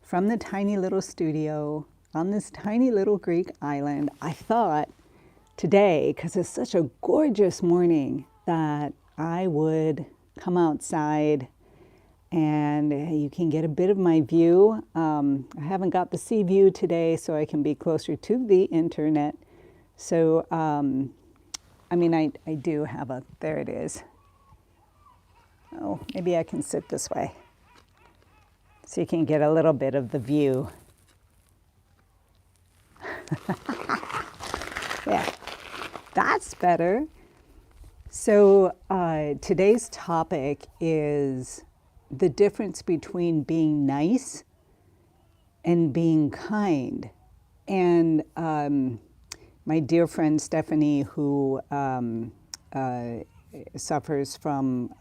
from the tiny little studio on this tiny little Greek island. I thought today, because it's such a gorgeous morning, that I would come outside and you can get a bit of my view. I haven't got the sea view today, so I can be closer to the internet. So, I do have a, there it is. Oh, maybe I can sit this way so you can get a little bit of the view. Yeah, that's better. So today's topic is the difference between being nice and being kind. And my dear friend Stephanie, who suffers from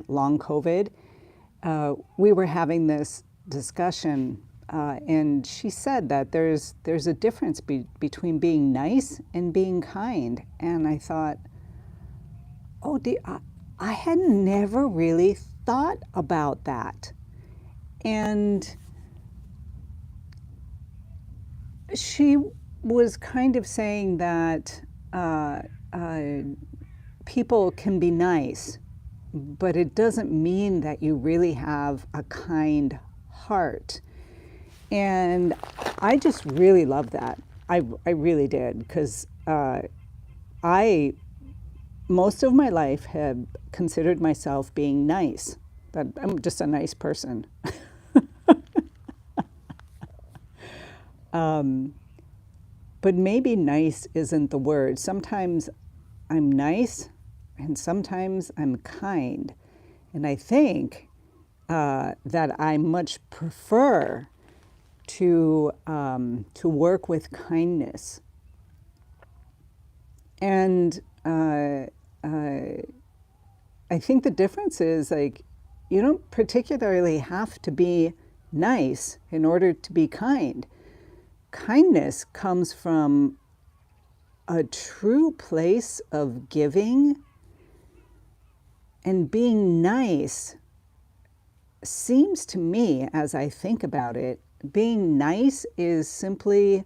long COVID, we were having this discussion, and she said that there's a difference between being nice and being kind. And I thought, oh, I had never really thought about that. And she was kind of saying that people can be nice, but it doesn't mean that you really have a kind heart. And I just really love that. I really did, because I, most of my life, have considered myself being nice, that I'm just a nice person. But maybe nice isn't the word. Sometimes I'm nice and sometimes I'm kind. And I think that I much prefer to work with kindness. And I think the difference is, like, you don't particularly have to be nice in order to be kind. Kindness comes from a true place of giving, and being nice seems to me, as I think about it, being nice is simply,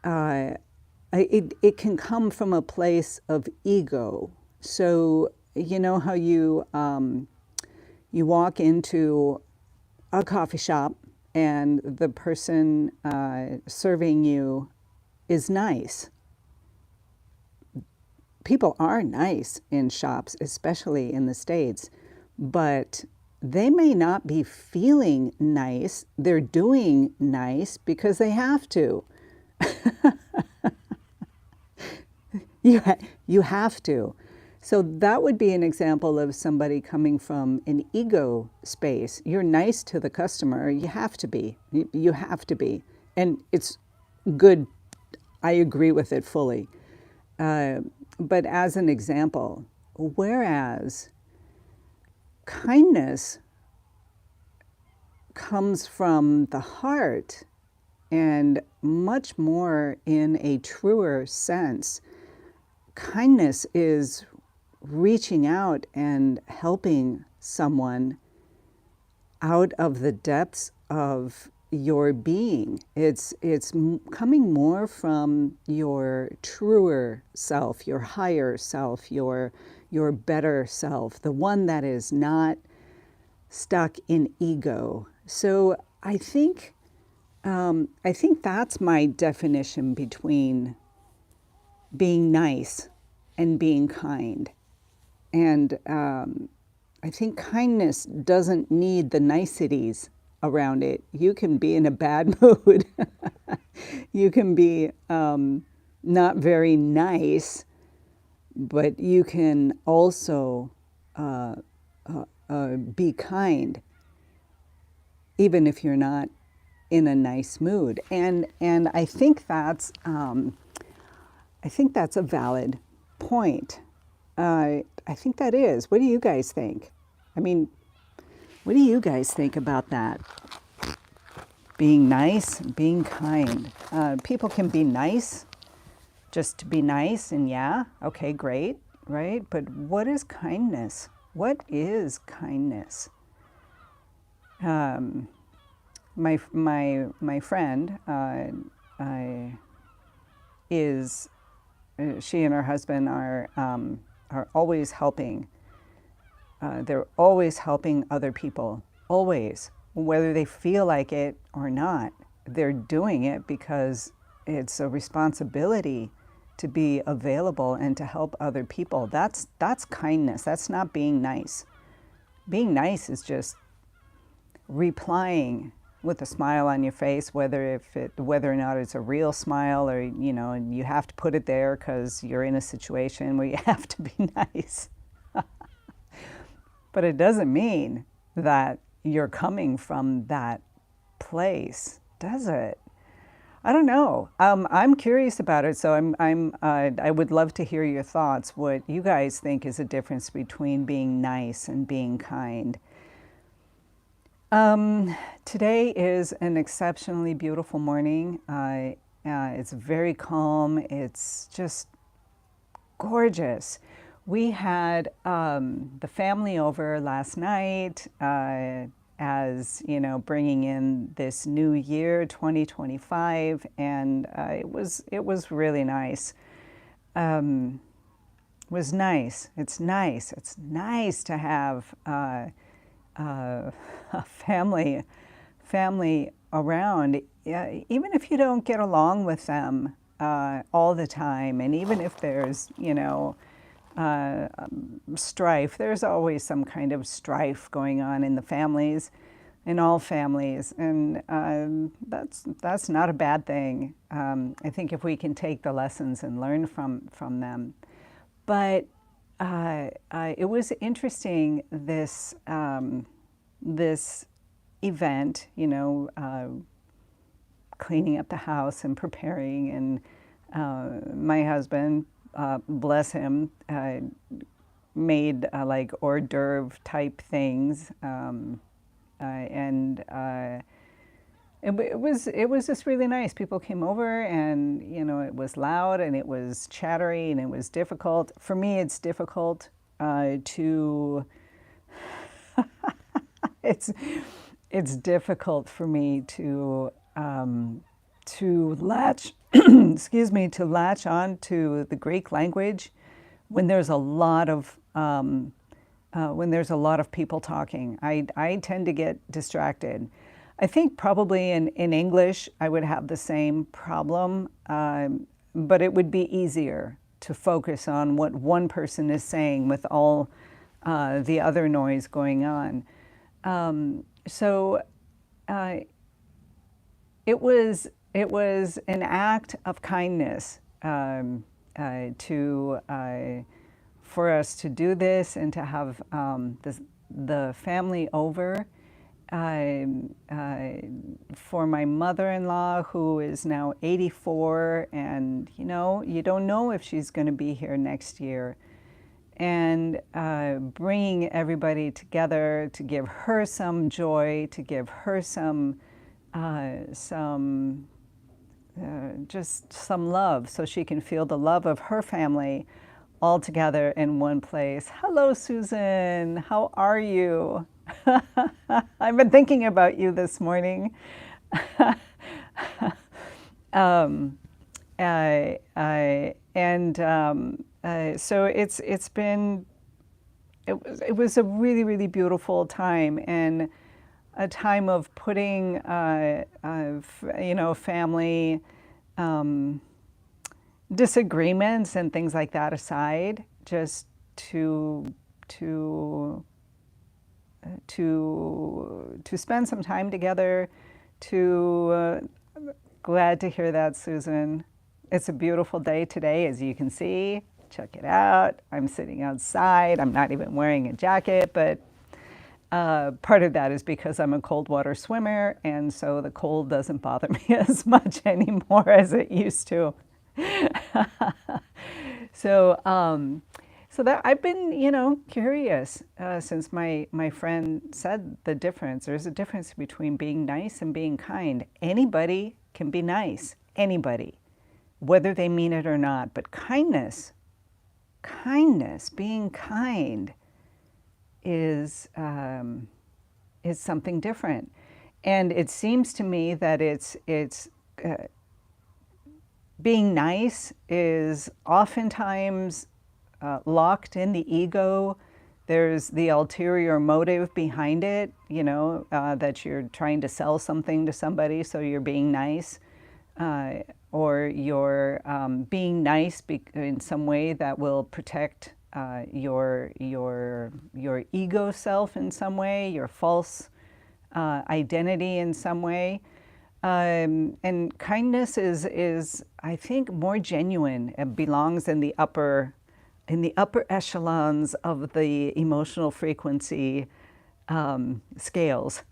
it can come from a place of ego. So, you know how you walk into a coffee shop and the person serving you is nice. People are nice in shops, especially in the States, but they may not be feeling nice. They're doing nice because they have to. You have to. So that would be an example of somebody coming from an ego space. You're nice to the customer. You have to be. You have to be. And it's good. I agree with it fully. But as an example, whereas kindness comes from the heart and much more in a truer sense, kindness is reaching out and helping someone out of the depths of your being. It's coming more from your truer self, your higher self, your better self, the one that is not stuck in ego. So I think that's my definition between being nice and being kind. And I think kindness doesn't need the niceties around it. You can be in a bad mood. You can be not very nice, but you can also be kind, even if you're not in a nice mood. And I think that's a valid point. I think that is. What do you guys think? I mean, what do you guys think about that? Being nice, being kind. People can be nice just to be nice, and yeah, okay, great, right? But what is kindness? What is kindness? my friend is she and her husband are always helping. They're always helping other people, always, whether they feel like it or not. They're doing it because it's a responsibility to be available and to help other people. That's kindness. That's not being nice. Being nice is just replying with a smile on your face, whether or not it's a real smile, or you have to put it there because you're in a situation where you have to be nice. But it doesn't mean that you're coming from that place, does it? I don't know. I'm curious about it, so I would love to hear your thoughts. What you guys think is the difference between being nice and being kind? Today is an exceptionally beautiful morning. It's very calm. It's just gorgeous. We had the family over last night, as you know, bringing in this new year, 2025, and it was really nice. It was nice. It's nice. It's nice to have a family around, even if you don't get along with them all the time, and even if there's strife. There's always some kind of strife going on in the families, in all families, and that's not a bad thing. I think if we can take the lessons and learn from them. But it was interesting, this this event, cleaning up the house and preparing, and my husband, bless him, made like hors d'oeuvre type things, and it was just really nice. People came over, and it was loud and it was chattery and it was difficult. For me, it's difficult to it's difficult for me to latch excuse me, to latch on to the Greek language when there's a lot of people talking. I tend to get distracted. I think probably in English I would have the same problem, but it would be easier to focus on what one person is saying with all the other noise going on. So it was an act of kindness for us to do this and to have the family over. For my mother-in-law, who is now 84, and you don't know if she's going to be here next year, and bringing everybody together to give her some joy, to give her just some love, so she can feel the love of her family all together in one place. Hello, Susan. How are you? I've been thinking about you this morning. So it was a really, really beautiful time, and a time of putting family disagreements and things like that aside, just to spend some time together. Glad to hear that, Susan. It's a beautiful day today, as you can see. Check it out. I'm sitting outside. I'm not even wearing a jacket, but part of that is because I'm a cold water swimmer, and so the cold doesn't bother me as much anymore as it used to. So that I've been, curious since my friend said the difference. There's a difference between being nice and being kind. Anybody can be nice, anybody, whether they mean it or not. But kindness, being kind is something different. And it seems to me that being nice is oftentimes locked in the ego. There's the ulterior motive behind it, that you're trying to sell something to somebody, so you're being nice, or you're being nice in some way that will protect your ego self in some way, your false identity in some way. And kindness is, I think, more genuine. It belongs in the upper echelons of the emotional frequency scales.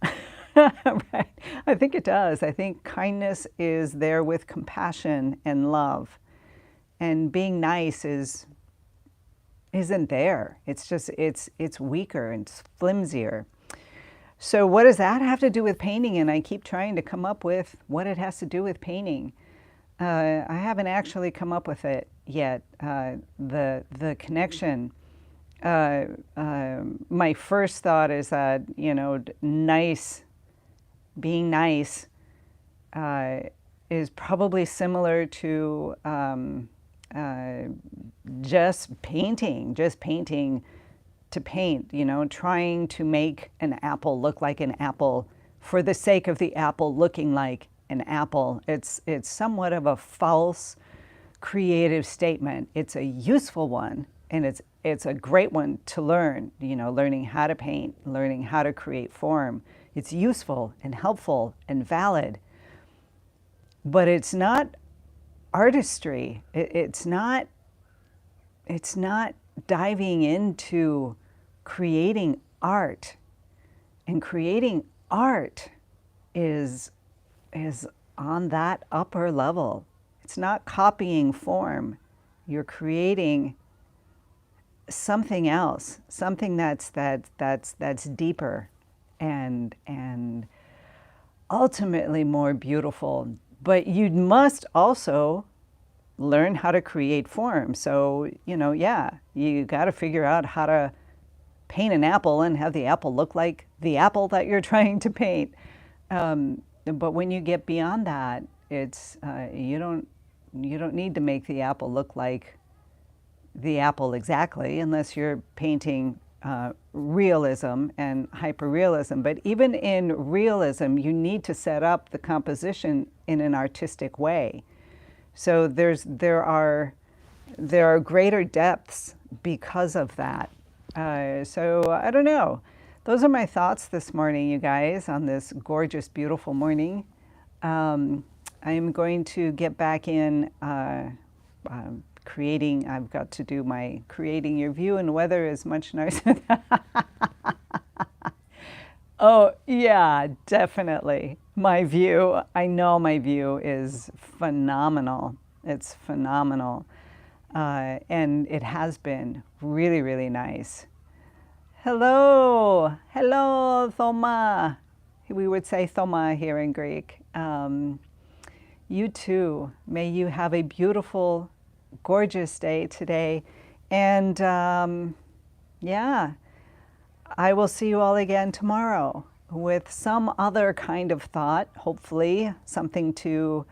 Right? I think it does. I think kindness is there with compassion and love, and being nice isn't there. It's just it's weaker and it's flimsier. So what does that have to do with painting? And I keep trying to come up with what it has to do with painting. I haven't actually come up with it yet. The connection. My first thought is that being nice, is probably similar to just painting to paint, trying to make an apple look like an apple for the sake of the apple looking like an apple. It's somewhat of a false creative statement. It's a useful one, and it's a great one to learn, learning how to paint, learning how to create form. It's useful and helpful and valid, but it's not artistry. It's not diving into creating art. And creating art is on that upper level. It's not copying form. You're creating something else, something that's deeper and ultimately more beautiful. But you must also learn how to create form. So, you got to figure out how to paint an apple and have the apple look like the apple that you're trying to paint. But when you get beyond that, it's you don't need to make the apple look like the apple exactly, unless you're painting realism and hyperrealism. But even in realism, you need to set up the composition in an artistic way. So there are greater depths because of that. So I don't know. Those are my thoughts this morning, you guys, on this gorgeous, beautiful morning. I am going to get back in creating. I've got to do my creating your view, and weather is much nicer. Oh, yeah, definitely. My view, I know my view is phenomenal. It's phenomenal. And it has been really, really nice. Hello, Thoma. We would say Thoma here in Greek. You too. May you have a beautiful, gorgeous day today. And I will see you all again tomorrow with some other kind of thought, hopefully something to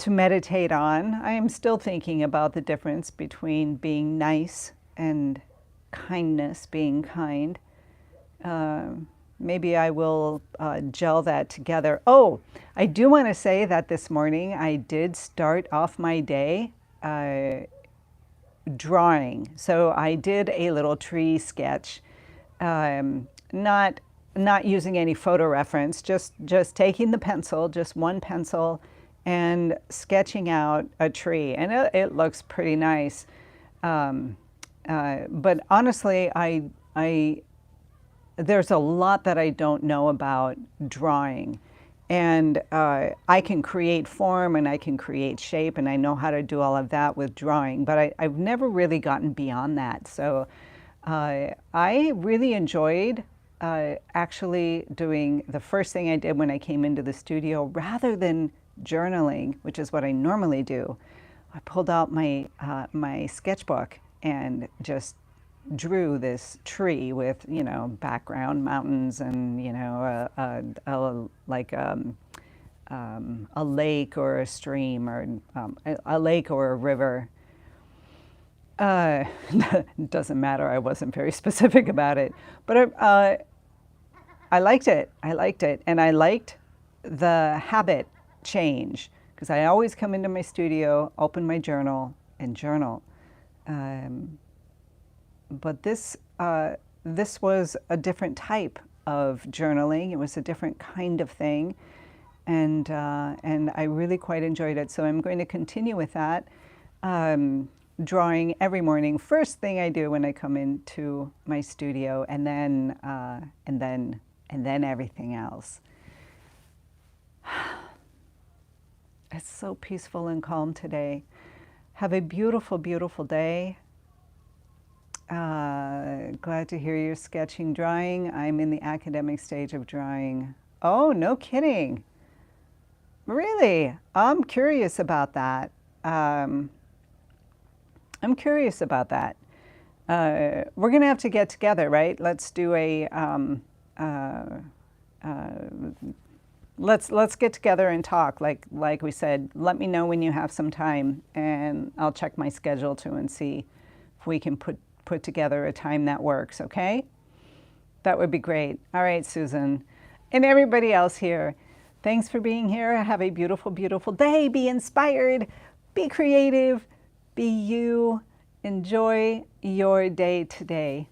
meditate on. I am still thinking about the difference between being nice and kindness, being kind. Maybe I will gel that together. Oh, I do want to say that this morning I did start off my day drawing. So I did a little tree sketch, not using any photo reference, just taking the pencil, just one pencil, and sketching out a tree. And it looks pretty nice. But honestly, there's a lot that I don't know about drawing. And I can create form and I can create shape, and I know how to do all of that with drawing, but I've never really gotten beyond that. So I really enjoyed actually doing the first thing I did when I came into the studio, rather than journaling, which is what I normally do. I pulled out my sketchbook and just drew this tree with, background mountains and, a lake or a stream or a lake or a river. Doesn't matter. I wasn't very specific about it, but I liked it. And I liked the habit change because I always come into my studio, open my journal, and journal. But this was a different type of journaling. It was a different kind of thing, and I really quite enjoyed it. So I'm going to continue with that. Drawing every morning. First thing I do when I come into my studio, and then everything else. It's so peaceful and calm today. Have a beautiful, beautiful day. Glad to hear you're sketching, drawing. I'm in the academic stage of drawing. Oh, no kidding. Really? I'm curious about that. We're going to have to get together, right? Let's do let's get together and talk. Like we said, let me know when you have some time, and I'll check my schedule too and see if we can put together a time that works, okay? That would be great. All right, Susan. And everybody else here, thanks for being here. Have a beautiful, beautiful day. Be inspired. Be creative. Be you. Enjoy your day today.